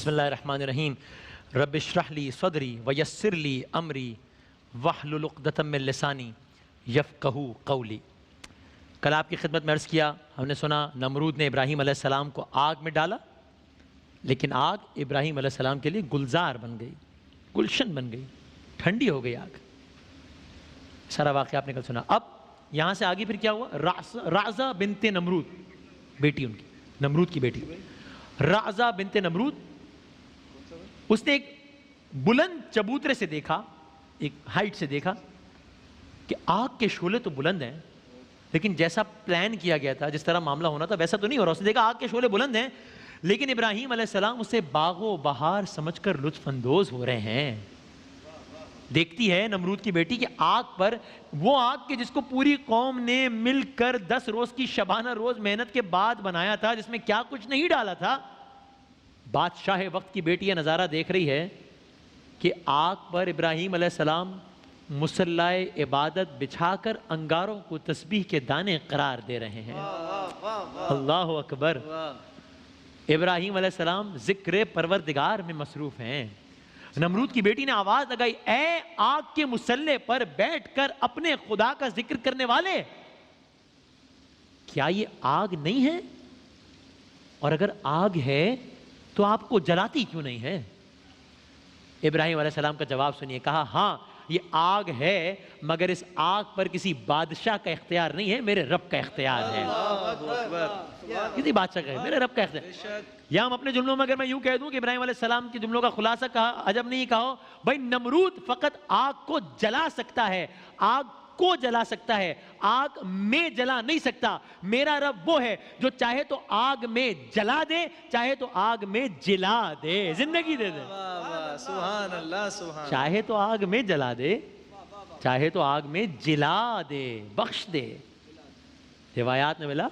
بسم اللہ الرحمن الرحیم رب اشرح لی صدری ویسر لی امری واحلل عقدۃ من لسانی یفقہوا قولی۔ کل آپ کی خدمت میں عرض کیا، ہم نے سنا نمرود نے ابراہیم علیہ السلام کو آگ میں ڈالا، لیکن آگ ابراہیم علیہ السلام کے لیے گلزار بن گئی، گلشن بن گئی، ٹھنڈی ہو گئی آگ۔ سارا واقعہ آپ نے کل سنا۔ اب یہاں سے آگے پھر کیا ہوا؟ رعزہ بنت نمرود، بیٹی ان کی، نمرود کی بیٹی رعزہ بنت نمرود، اس نے ایک بلند چبوترے سے دیکھا، ایک ہائٹ سے دیکھا کہ آگ کے شعلے تو بلند ہیں، لیکن جیسا پلان کیا گیا تھا، جس طرح معاملہ ہونا تھا ویسا تو نہیں ہو رہا۔ اس نے دیکھا آگ کے شعلے بلند ہیں، لیکن ابراہیم علیہ السلام اسے باغ و بہار سمجھ کر لطف اندوز ہو رہے ہیں۔ دیکھتی ہے نمرود کی بیٹی کہ آگ پر، وہ آگ کے جس کو پوری قوم نے مل کر 10 روز کی شبانہ روز محنت کے بعد بنایا تھا، جس میں کیا کچھ نہیں ڈالا تھا، بادشاہ وقت کی بیٹی یہ نظارہ دیکھ رہی ہے کہ آگ پر ابراہیم علیہ السلام مصلی عبادت بچھا کر انگاروں کو تسبیح کے دانے قرار دے رہے ہیں۔ اللہ اکبر۔ ابراہیم علیہ السلام ذکر پروردگار میں مصروف ہیں۔ نمرود کی بیٹی نے آواز لگائی، اے آگ کے مصلی پر بیٹھ کر اپنے خدا کا ذکر کرنے والے، کیا یہ آگ نہیں ہے؟ اور اگر آگ ہے تو آپ کو جلاتی کیوں نہیں ہے؟ ابراہیم علیہ السلام کا جواب سنیے، کہا ہاں یہ آگ ہے، مگر اس آگ پر کسی بادشاہ کا اختیار نہیں ہے، میرے رب کا اختیار ہے۔ کسی بادشاہ کا ہے، میرے رب کا اختیار۔ یا ہم اپنے جملوں میں اگر میں یوں کہہ دوں کہ ابراہیم علیہ السلام کے جملوں کا خلاصہ کہا، عجب نہیں کہو بھائی، نمرود فقط آگ کو جلا سکتا ہے، آگ کو جلا سکتا ہے، آگ میں جلا نہیں سکتا۔ میرا رب وہ ہے جو چاہے تو آگ میں جلا دے، چاہے تو آگ میں جلا دے، زندگی دے دے۔ سبحان اللہ، سبحان، چاہے تو آگ میں جلا دے، چاہے تو آگ میں جلا دے، بخش دے۔ روایات میں ملا،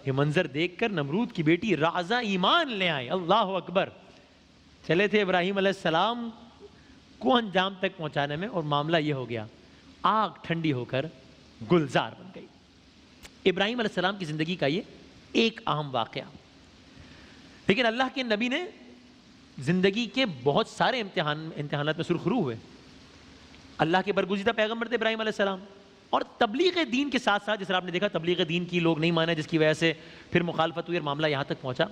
یہ منظر دیکھ کر نمرود کی بیٹی رعزہ ایمان لے آئی۔ اللہ اکبر۔ چلے تھے ابراہیم علیہ السلام کو انجام تک پہنچانے میں، اور معاملہ یہ ہو گیا، آگ ٹھنڈی ہو کر گلزار بن گئی۔ ابراہیم علیہ السلام کی زندگی کا یہ ایک اہم واقعہ، لیکن اللہ کے نبی نے زندگی کے بہت سارے امتحانات میں سرخرو ہوئے۔ اللہ کے برگزیدہ پیغمبر تھے ابراہیم علیہ السلام، اور تبلیغ دین کے ساتھ ساتھ، جس طرح آپ نے دیکھا تبلیغ دین کی لوگ نہیں مانے، جس کی وجہ سے پھر مخالفت ہوئی اور معاملہ یہاں تک پہنچا۔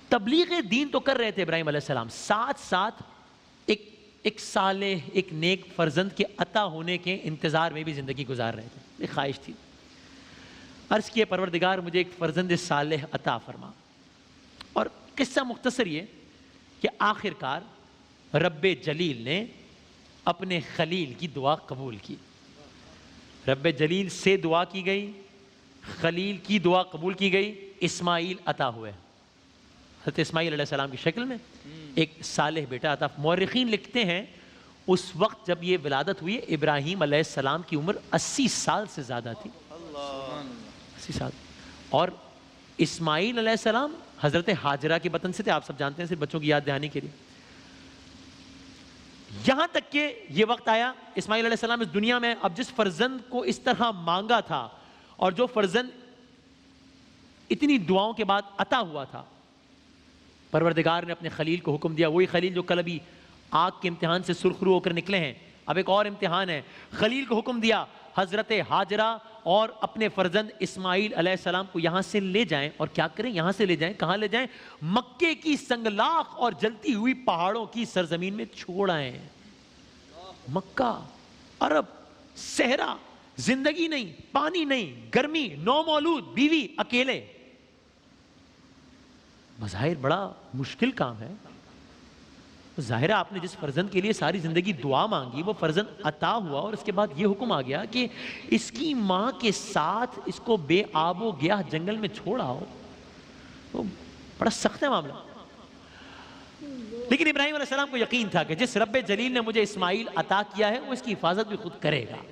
تبلیغ دین تو کر رہے تھے ابراہیم علیہ السلام، ساتھ ساتھ ایک صالح، ایک نیک فرزند کے عطا ہونے کے انتظار میں بھی زندگی گزار رہے تھے۔ ایک خواہش تھی، عرض کیے پروردگار مجھے ایک فرزند صالح عطا فرما۔ اور قصہ مختصر یہ کہ آخرکار رب جلیل نے اپنے خلیل کی دعا قبول کی۔ رب جلیل سے دعا کی گئی، خلیل کی دعا قبول کی گئی، اسماعیل عطا ہوئے۔ حضرت اسماعیل علیہ السلام کی شکل میں ایک صالح بیٹا عطا۔ مورخین لکھتے ہیں اس وقت جب یہ ولادت ہوئی، ابراہیم علیہ السلام کی عمر 80 سال سے زیادہ تھی، 80 سال۔ اور اسماعیل علیہ السلام حضرت ہاجرہ کے بطن سے تھے، آپ سب جانتے ہیں، صرف بچوں کی یاد دہانی کے لیے۔ یہاں تک کہ یہ وقت آیا، اسماعیل علیہ السلام اس دنیا میں اب جس فرزند کو اس طرح مانگا تھا، اور جو فرزند اتنی دعاؤں کے بعد عطا ہوا تھا، پروردگار نے اپنے خلیل کو حکم دیا، وہی خلیل جو کل ابھی آگ کے امتحان سے سرخرو ہو کر نکلے ہیں، اب ایک اور امتحان ہے۔ خلیل کو حکم دیا حضرت ہاجرہ اور اپنے فرزند اسماعیل علیہ السلام کو یہاں سے لے جائیں، اور کیا کریں؟ یہاں سے لے جائیں، کہاں لے جائیں؟ مکے کی سنگلاخ اور جلتی ہوئی پہاڑوں کی سرزمین میں چھوڑ آئیں۔ مکہ، عرب، صحرا، زندگی نہیں، پانی نہیں، گرمی، نومولود بیوی، اکیلے۔ بظاہر بڑا مشکل کام ہے۔ ظاہر ہے آپ نے جس فرزند کے لیے ساری زندگی دعا مانگی، وہ فرزند عطا ہوا، اور اس کے بعد یہ حکم آ گیا کہ اس کی ماں کے ساتھ اس کو بے آب و گیاہ جنگل میں چھوڑ آؤ۔ تو بڑا سخت ہے معاملہ۔ لیکن ابراہیم علیہ السلام کو یقین تھا کہ جس رب جلیل نے مجھے اسماعیل عطا کیا ہے، وہ اس کی حفاظت بھی خود کرے گا۔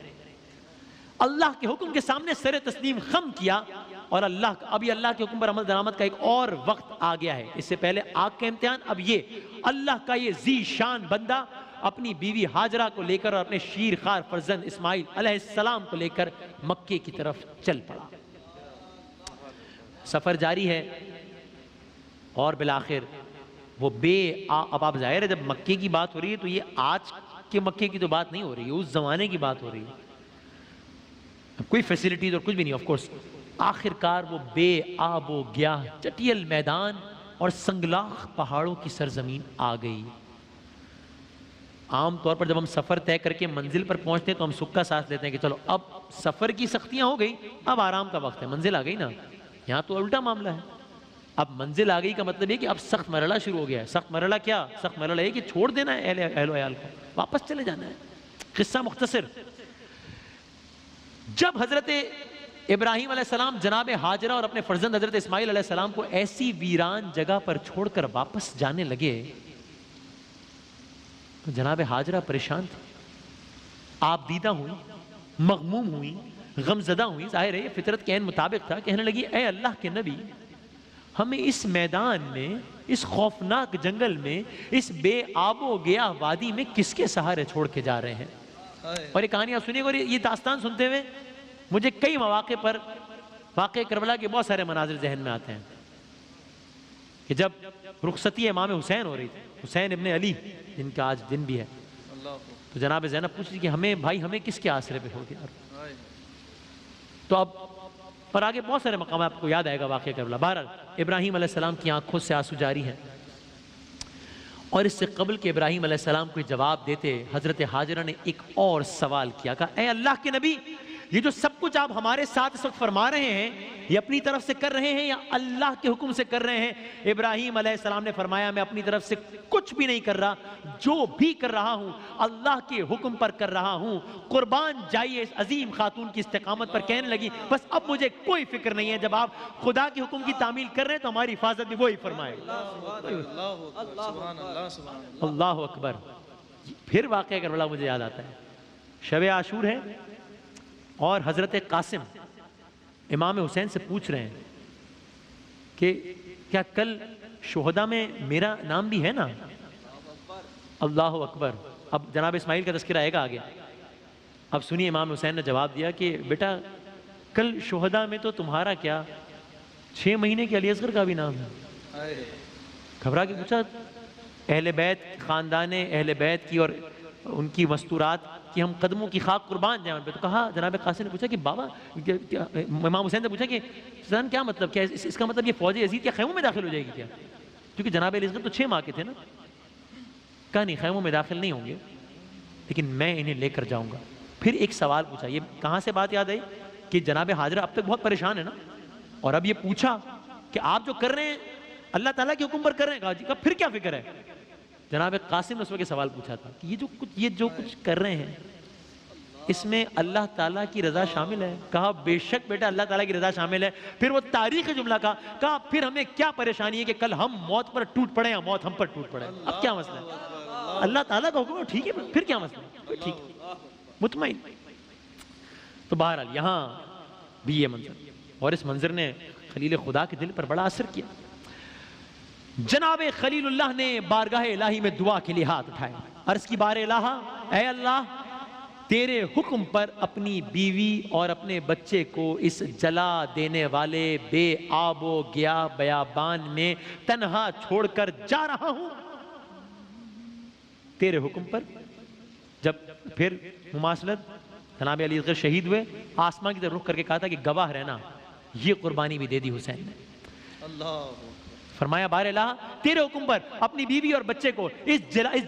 اللہ کے حکم کے سامنے سر تسلیم خم کیا، اور ابھی اللہ کے حکم پر عمل درآمد کا ایک اور وقت آ گیا ہے۔ اس سے پہلے آگ کا امتحان، اب یہ اللہ کا یہ ذی شان بندہ اپنی بیوی ہاجرہ کو لے کر اور اپنے شیر خوار فرزند اسماعیل علیہ السلام کو لے کر مکے کی طرف چل پڑا۔ سفر جاری ہے، اور بالآخر وہ اب آپ ظاہر ہے جب مکے کی بات ہو رہی ہے تو یہ آج کے مکے کی تو بات نہیں ہو رہی ہے، اس زمانے کی بات ہو رہی ہے، کوئی فیسلٹیز اور کچھ بھی نہیں آف کورس۔ آخر کار وہ بے آب و گیاہ چٹیل میدان اور سنگلاخ پہاڑوں کی سرزمین آ گئی۔ عام طور پر جب ہم سفر طے کر کے منزل پر پہنچتے ہیں تو ہم سکھ کا ساتھ لیتے ہیں کہ چلو اب سفر کی سختیاں ہو گئی، اب آرام کا وقت ہے، منزل آ گئی نا۔ یہاں تو الٹا معاملہ ہے، اب منزل آ گئی کا مطلب یہ کہ اب سخت مرحلہ شروع ہو گیا ہے۔ سخت مرحلہ کیا؟ سخت مرحلہ یہ کہ چھوڑ دینا ہے اہل و عیال کو، واپس چلے جانا ہے۔ قصہ مختصر، جب حضرت ابراہیم علیہ السلام جناب ہاجرہ اور اپنے فرزند حضرت اسماعیل علیہ السلام کو ایسی ویران جگہ پر چھوڑ کر واپس جانے لگے تو جناب ہاجرہ پریشان تھی، آپ دیدہ ہوئی، مغموم ہوئی، غمزدہ ہوئی، ظاہر ہے یہ فطرت کے عین مطابق تھا۔ کہنے لگی اے اللہ کے نبی، ہمیں اس میدان میں، اس خوفناک جنگل میں، اس بے آب و گیا وادی میں کس کے سہارے چھوڑ کے جا رہے ہیں؟ اور یہ کہانیاں سنیے اور یہ داستان سنتے ہوئے مجھے کئی مواقع پر واقع کربلا کے بہت سارے مناظر ذہن میں آتے ہیں کہ جب رخصتی امام حسین ہو رہی تھی، حسین ابن علی جن کا آج دن بھی ہے، تو جناب زینب پوچھ رہی کہ ہمیں کس کے آسرے پہ چھوڑ دیا؟ تو اب پر آگے بہت سارے مقامات آپ کو یاد آئے گا واقعہ کربلا۔ بہرحال ابراہیم علیہ السلام کی آنکھوں سے آنسو جاری ہیں، اور اس سے قبل کہ ابراہیم علیہ السلام کو جواب دیتے حضرت ہاجرہ نے ایک اور سوال کیا، کہا اے اللہ کے نبی، یہ جو سب کچھ آپ ہمارے ساتھ اس وقت فرما رہے ہیں یہ اپنی طرف سے کر رہے ہیں یا اللہ کے حکم سے کر رہے ہیں؟ ابراہیم علیہ السلام نے فرمایا میں اپنی طرف سے کچھ بھی نہیں کر رہا، جو بھی کر رہا ہوں اللہ کے حکم پر کر رہا ہوں۔ قربان جائیے اس عظیم خاتون کی استقامت پر، کہنے لگی بس اب مجھے کوئی فکر نہیں ہے، جب آپ خدا کے حکم کی تعمیل کر رہے ہیں تو ہماری حفاظت بھی وہی فرمائے۔ اللہ اکبر۔ پھر واقعہ کربلا مجھے یاد آتا ہے، شب عاشور ہے اور حضرت قاسم امام حسین سے پوچھ رہے ہیں کہ کیا کل شہداء میں میرا نام بھی ہے نا؟ اللہ اکبر۔ اب جناب اسماعیل کا تذکرہ آئے گا آگے۔ اب سنیے امام حسین نے جواب دیا کہ بیٹا کل شہداء میں تو تمہارا کیا 6 مہینے کے علی اصغر کا بھی نام ہے۔ گھبرا کے پوچھا اہل بیت، خاندان اہل بیت کی اور ان کی مستورات کہ ہم قدموں کی خاک قربان جائیں ان پہ، تو کہا جناب قاسم نے پوچھا کہ بابا، امام حسین نے پوچھا کہ سن کیا مطلب، کیا اس کا مطلب یہ فوج یزید کیا خیموں میں داخل ہو جائے گی کیا؟ کیونکہ جناب علی اصغر تو 6 ماہ کے تھے نا۔ کہا نہیں، خیموں میں داخل نہیں ہوں گے، لیکن میں انہیں لے کر جاؤں گا۔ پھر ایک سوال پوچھا، یہ کہاں سے بات یاد آئی کہ جناب ہاجرہ اب تک بہت پریشان ہے نا، اور اب یہ پوچھا کہ آپ جو کر رہے ہیں اللہ تعالیٰ کے حکم پر کر رہے ہیں، کہا جی پھر کیا فکر ہے؟ جناب قاسم نے اس وقت سوال پوچھا تھا کہ یہ جو کچھ کر رہے ہیں اس میں اللہ تعالیٰ کی رضا شامل ہے؟ کہا بے شک بیٹا اللہ تعالیٰ کی رضا شامل ہے۔ پھر وہ تاریخی جملہ کہا پھر ہمیں کیا پریشانی ہے کہ کل ہم موت پر ٹوٹ پڑے یا موت ہم پر ٹوٹ پڑے، اب کیا مسئلہ ہے؟ اللہ تعالیٰ کا حکم ہے، ٹھیک ہے پھر کیا مسئلہ ہے، ٹھیک ہے مطمئن۔ تو بہرحال یہاں بھی یہ منظر، اور اس منظر نے خلیل خدا کے دل پر بڑا اثر کیا۔ جناب خلیل اللہ نے بارگاہ الہی میں دعا کے لیے ہاتھ اٹھائے، عرض کی بار الہ، اے اللہ تیرے حکم پر اپنی بیوی اور اپنے بچے کو اس جلا دینے والے بے آب و گیا بیابان میں تنہا چھوڑ کر جا رہا ہوں، تیرے حکم پر۔ جب پھر مماثلت جناب علی اصغر شہید ہوئے، آسمان کی طرف رخ کر کے کہا تھا کہ گواہ رہنا یہ قربانی بھی دے دی حسین نے۔ اللہ فرمایا بار الہ تیرے حکم پر اپنی بیوی اور بچے کو اس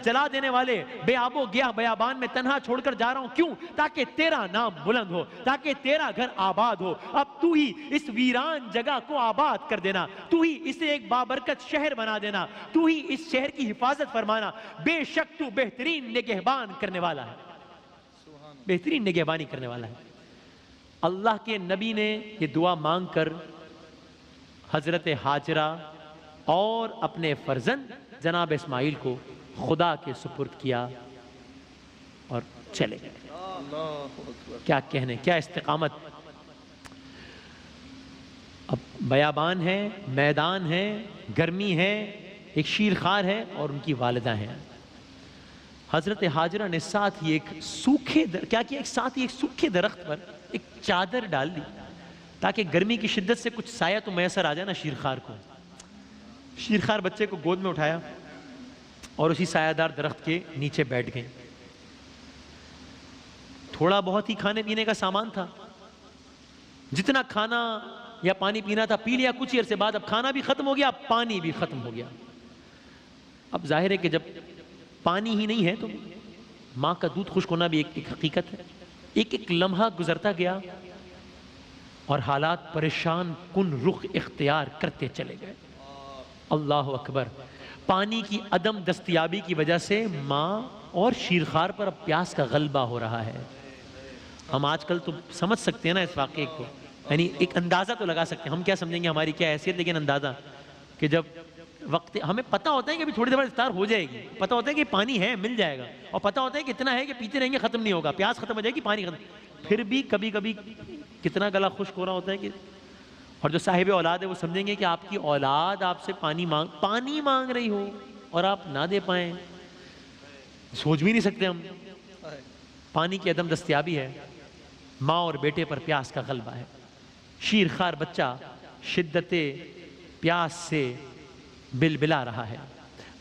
جلا دینے والے بے آب و گیا بیابان میں تنہا چھوڑ کر جا رہا ہوں، کیوں؟ تاکہ تیرا نام بلند ہو، تاکہ تیرا گھر آباد ہو۔ اب تو ہی اس ویران جگہ کو آباد کر دینا، تو ہی اسے ایک بابرکت شہر بنا دینا، تو ہی اس شہر کی حفاظت فرمانا، بے شک تو بہترین نگہبان کرنے والا ہے، بہترین نگہبانی کرنے والا ہے۔ اللہ کے نبی نے یہ دعا مانگ کر حضرت ہاجرہ اور اپنے فرزند جناب اسماعیل کو خدا کے سپرد کیا اور چلے گئے۔ کیا کہنے، کیا استقامت۔ اب بیابان ہے، میدان ہے، گرمی ہے، ایک شیرخوار ہے اور ان کی والدہ ہیں۔ حضرت ہاجرہ نے ساتھ ہی ایک سوکھے کیا کیا، ایک ساتھ ہی ایک سوکھے درخت پر ایک چادر ڈال دی تاکہ گرمی کی شدت سے کچھ سایہ تو میسر آ جائے نا شیرخوار کو۔ شیرخوار بچے کو گود میں اٹھایا اور اسی سایہ دار درخت کے نیچے بیٹھ گئیں. تھوڑا بہت ہی کھانے پینے کا سامان تھا, جتنا کھانا یا پانی پینا تھا پی لیا. کچھ ہی عرصے بعد اب کھانا بھی ختم ہو گیا, پانی بھی ختم ہو گیا. اب ظاہر ہے کہ جب پانی ہی نہیں ہے تو ماں کا دودھ خشک ہونا بھی ایک حقیقت ہے. ایک ایک لمحہ گزرتا گیا اور حالات پریشان کن رخ اختیار کرتے چلے گئے. اللہ اکبر. پانی کی عدم دستیابی کی وجہ سے ماں اور شیرخوار پر اب پیاس کا غلبہ ہو رہا ہے. ہم آج کل تو سمجھ سکتے ہیں نا اس واقعے کو, یعنی ایک اندازہ تو لگا سکتے ہیں. ہم کیا سمجھیں گے, ہماری کیا حیثیت, لیکن اندازہ کہ جب وقت ہمیں پتہ ہوتا ہے کہ ابھی تھوڑی دیر بعد افطار ہو جائے گی, پتہ ہوتا ہے کہ پانی ہے مل جائے گا, اور پتہ ہوتا ہے کہ اتنا ہے کہ پیتے رہیں گے ختم نہیں ہوگا, پیاس ختم ہو جائے گی پانی ختم, پھر بھی کبھی کبھی کتنا گلا خشک ہو رہا ہوتا ہے کہ. اور جو صاحب اولاد ہے وہ سمجھیں گے کہ آپ کی اولاد آپ سے پانی مانگ رہی ہو اور آپ نہ دے پائیں. سوچ بھی نہیں سکتے ہم. پانی کی عدم دستیابی ہے, ماں اور بیٹے پر پیاس کا غلبہ ہے. شیرخوار بچہ شدت پیاس سے بلبلا رہا ہے.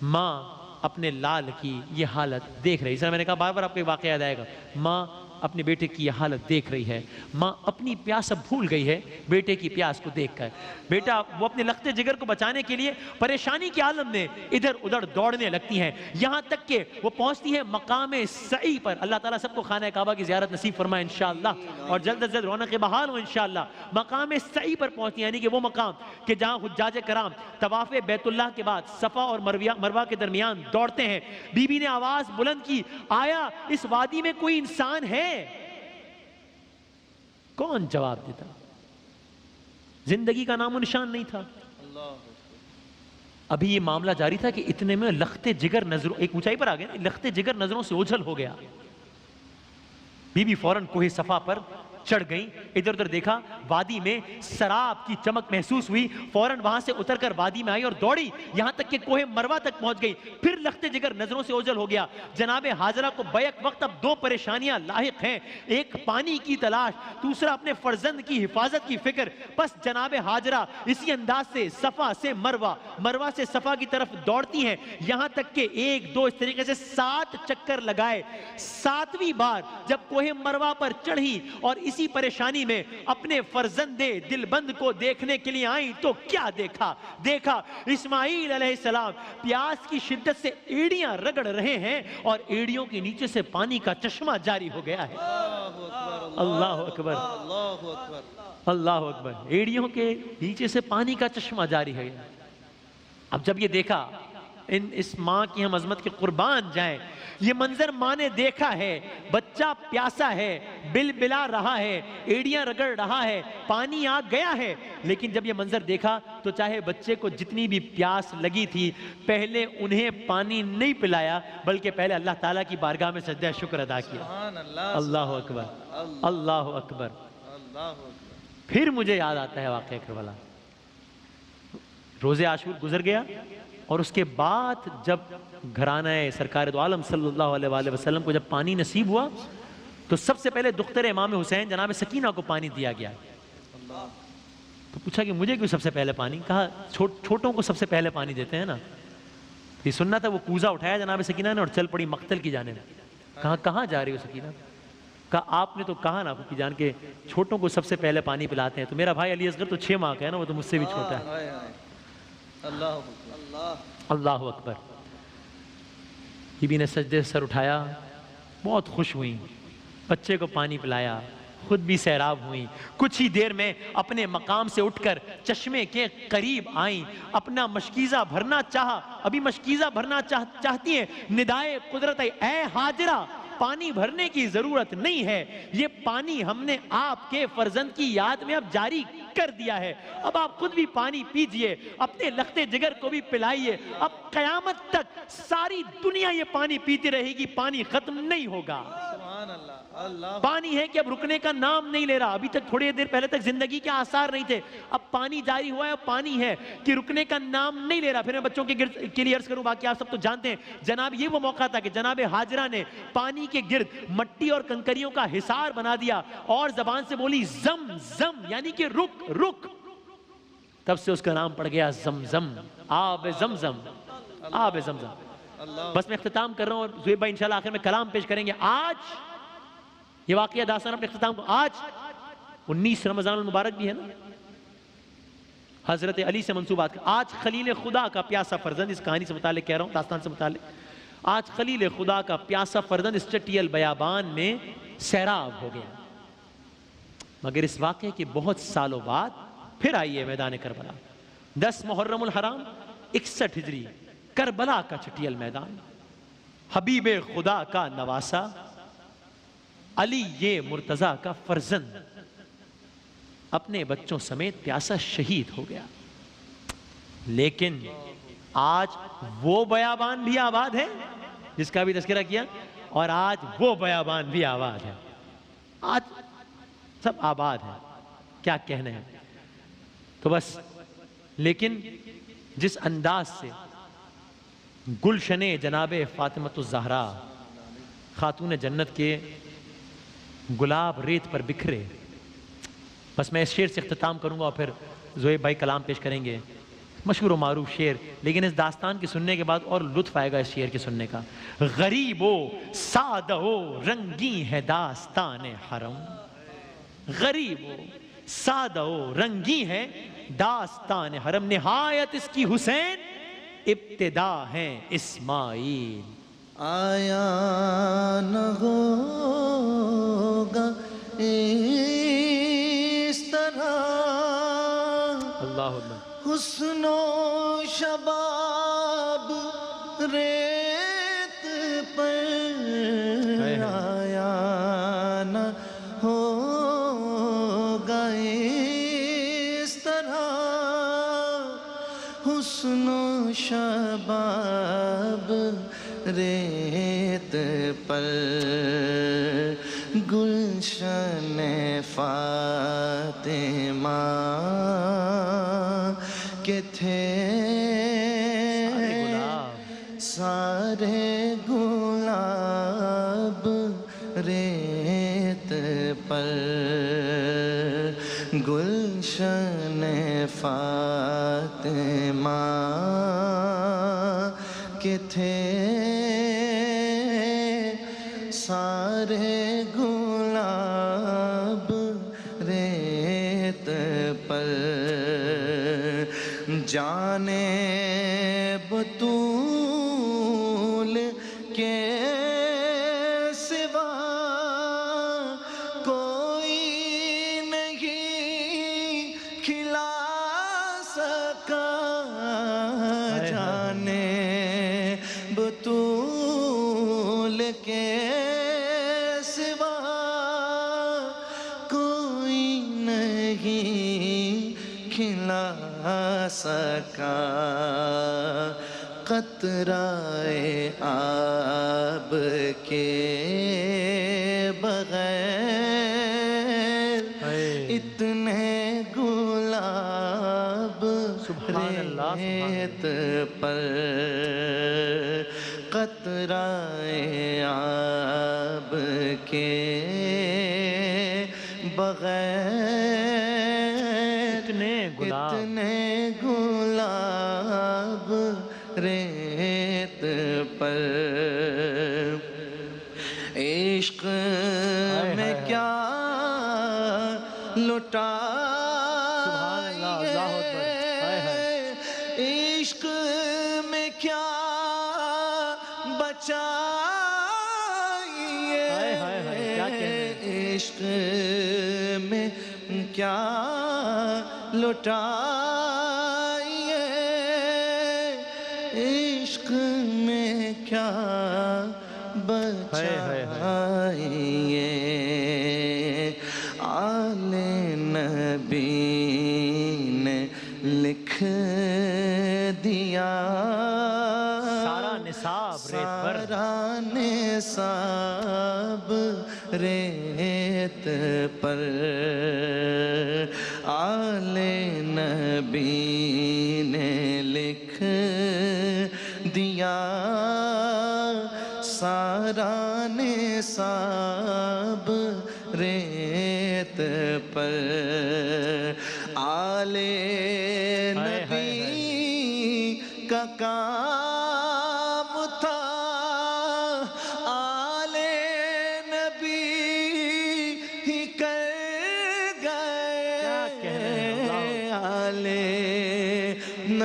ماں اپنے لال کی یہ حالت دیکھ رہی ہے. اس میں نے کہا بار بار آپ کو ایک واقعہ یاد آئے گا. ماں اپنے بیٹے کی یہ حالت دیکھ رہی ہے. ماں اپنی پیاس اب بھول گئی ہے بیٹے کی پیاس کو دیکھ کر. بیٹا وہ اپنے لختے جگر کو بچانے کے لیے پریشانی کے عالم میں ادھر ادھر دوڑنے لگتی ہیں, یہاں تک کہ وہ پہنچتی ہے مقام سعی پر. اللہ تعالیٰ سب کو خانہ کعبہ کی زیارت نصیب فرمائے انشاءاللہ, اور جلد از جلد رونق بحال ہو انشاءاللہ. مقام سعی پر پہنچتی ہیں, یعنی کہ وہ مقام کہ جہاں حجاج کرام طواف بیت اللہ کے بعد صفا اور مروہ کے درمیان دوڑتے ہیں. بی بی نے آواز بلند کی, آیا اس وادی میں کوئی انسان ہے؟ کون جواب دیتا؟ زندگی کا نام و نشان نہیں تھا. ابھی یہ معاملہ جاری تھا کہ اتنے میں لخت جگر نظروں, ایک اونچائی پر آ گئے, لخت جگر نظروں سے اوجھل ہو گیا. بی بی فوراً کوہ صفا پر چڑھ گئیں. ادھر ادھر دیکھا, وادی میں سراب کی چمک محسوس ہوئی. فوراً وہاں سے اتر کر وادی میں آئی اور دوڑی, یہاں تک کہ کوہ مروہ تک پہنچ گئی. پھر لخت جگر نظروں سے اوجھل ہو گیا. جناب حاجرہ کو بیک وقت اب دو پریشانیاں لاحق ہیں, ایک پانی کی تلاش, دوسرا اپنے فرزند کی حفاظت کی فکر. بس جناب حاجرہ اسی انداز سے صفا سے مروہ, مروہ سے صفا کی طرف دوڑتی ہیں, یہاں تک کہ ایک دو اس طریقے سے 7 چکر لگائے. 7ویں بار جب کوہ مروہ پر چڑھی اور اسی پریشانی میں اپنے فرزند دلبند کو دیکھنے کے لیے آئیں تو کیا دیکھا اسماعیل علیہ السلام پیاس کی شدت سے ایڑیاں رگڑ رہے ہیں اور ایڑیوں کے نیچے سے پانی کا چشمہ جاری ہو گیا ہے. اللہ اکبر, اللہ اکبر. ایڑیوں کے نیچے سے پانی کا چشمہ جاری ہے. اب جب یہ دیکھا, اس ماں کی ہم عظمت کے قربان جائیں, یہ منظر ماں نے دیکھا ہے. بچہ پیاسا ہے, بلبلا رہا ہے, ایڑیاں رگڑ رہا ہے, پانی آ گیا ہے, لیکن جب یہ منظر دیکھا تو چاہے بچے کو جتنی بھی پیاس لگی تھی, پہلے انہیں پانی نہیں پلایا بلکہ پہلے اللہ تعالیٰ کی بارگاہ میں سجدہ شکر ادا کیا. اللہ اکبر, اللہ اکبر. پھر مجھے یاد آتا ہے واقعہ کربلا. روز عاشور گزر گیا اور اس کے بعد جب گھرانہ سرکار دو عالم صلی اللہ علیہ وآلہ وسلم کو جب پانی نصیب ہوا تو سب سے پہلے دختر امام حسین جناب سکینہ کو پانی دیا گیا. تو پوچھا کہ مجھے کیوں سب سے پہلے پانی؟ کہا چھوٹوں کو سب سے پہلے پانی دیتے ہیں نا. یہ سننا تھا. وہ کوزہ اٹھایا جناب سکینہ نے اور چل پڑی مقتل کی جانب. کہا کہاں جا رہی ہو سکینہ؟ کہا آپ نے تو کہا نا کہ جان کے چھوٹوں کو سب سے پہلے پانی پلاتے ہیں. تو میرا بھائی علی اصغر تو 6 ماہ کا ہے نا, وہ تو مجھ سے بھی چھوٹا ہے. اللہ اکبر. بی بی نے سجدے سے سر اٹھایا, بہت خوش ہوئیں, بچے کو پانی پلایا, خود بھی سیراب ہوئیں. کچھ ہی دیر میں اپنے مقام سے اٹھ کر چشمے کے قریب آئیں, اپنا مشکیزہ بھرنا چاہا. ابھی مشکیزہ بھرنا چاہتی ہیں, ندائے قدرت آئی, اے حاجرہ پانی بھرنے کی ضرورت نہیں ہے, یہ پانی ہم نے آپ کے فرزند کی یاد میں اب جاری کر دیا ہے. اب آپ خود بھی پانی پیجئے, اپنے لخت جگر کو بھی پلائیے. اب قیامت تک ساری دنیا یہ پانی پیتی رہے گی, پانی ختم نہیں ہوگا. پانی ہے کہ اب رکنے کا نام نہیں لے رہا. ابھی تک تھوڑی دیر پہلے تک زندگی کے آثار نہیں تھے, اب پانی جاری ہوا ہے, پانی ہے کہ رکنے کا نام نہیں لے رہا. پھر میں بچوں کے لیے عرض کروں, باقی آپ سب تو جانتے ہیں, جناب یہ وہ موقع تھا کہ جناب حاجرہ نے پانی کے گرد مٹی اور کنکریوں کا حصار بنا دیا اور زبان سے بولی زم زم, یعنی کہ رک رک. تب سے اس کا نام پڑ گیا زمزم, آب زمزم, آب زمزم. بس میں اختتام کر رہا ہوں، اور زہیب بھائی انشاءاللہ آخر میں کلام پیش کریں گے. آج یہ واقعہ داستان اپنے اختتام کو، آج 19 رمضان المبارک بھی ہے نا، حضرت علی سے منسوبات کا. آج خلیل خدا کا پیاسا فرزند، اس کہانی سے متعلق کہہ رہا ہوں، داستان سے متعلق، آج خلیل خدا کا پیاسا فرزند اس چٹیل بیابان میں سیراب ہو گیا. مگر اس واقعے کے بہت سالوں بعد پھر آئیے میدان کربلا. 10 محرم الحرام 61 ہجری، کربلا کا چٹیل میدان. حبیب خدا کا نواسا، علی یہ مرتضیٰ کا فرزند اپنے بچوں سمیت پیاسا شہید ہو گیا. لیکن آج وہ بیابان بھی آباد ہے جس کا بھی تذکرہ کیا، اور آج وہ بیابان بھی آباد ہے. آج سب آباد ہے، کیا کہنے ہیں. تو بس، لیکن جس انداز سے گلشن جناب فاطمۃ الزہرا خاتون جنت کے گلاب ریت پر بکھرے. بس میں اس شعر سے اختتام کروں گا اور پھر زہیب بھائی کلام پیش کریں گے. مشہور و معروف شعر، لیکن اس داستان کی سننے کے بعد اور لطف آئے گا اس شعر کے سننے کا. غریب و سادہ و رنگی ہے داستان حرم، غریب و سادہ و رنگی ہے داستان حرم. نہایت اس کی حسین، ابتدا ہے اسماعیل. آیا نہ ہوگا اس طرح اللہم حسن و شباب ریت پر. آیا نہ ہوگا اس طرح حسن و شباب ریت پر. گلشن فاطمہ کے تھے سارے گلاب ریت پر. گلشن فاطمہ کے تھے سارے گلاب ریت پر. جانے بطول کے سوا کوئی نہیں کھلا سکا. جانے بطول کے سوا کوئی نہیں کھلا سکا. قطرۂ آب کے بغیر اتنے گلاب ریت پر. قطرۂ آب کے بغیر اتنے گلاب ریت پر. عشق میں کیا لٹا، عشق میں کیا بچائیے، عشق میں کیا لٹائیے، عشق میں کیا بچائیے. آل نبی نے لکھ دیا سارا نصاب ریت پر، سارا نصاب ریت پر. آل نبی نے لکھ دیا سارا نصاب ریت پر. آل نبی کا کام تھا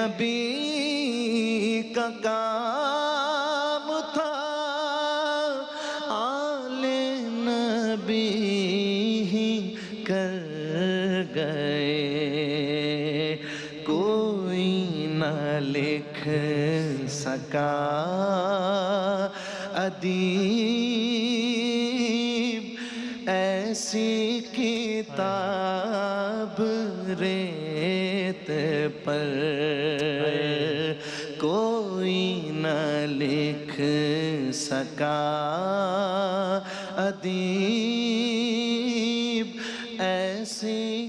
نبی کا کام تھا، آل نبی ہی کر گئے، کوئی نہ لکھ سکا ادیب ایسی کتاب ریت پر، کوئی نہ لکھ سکا ادیب ایسی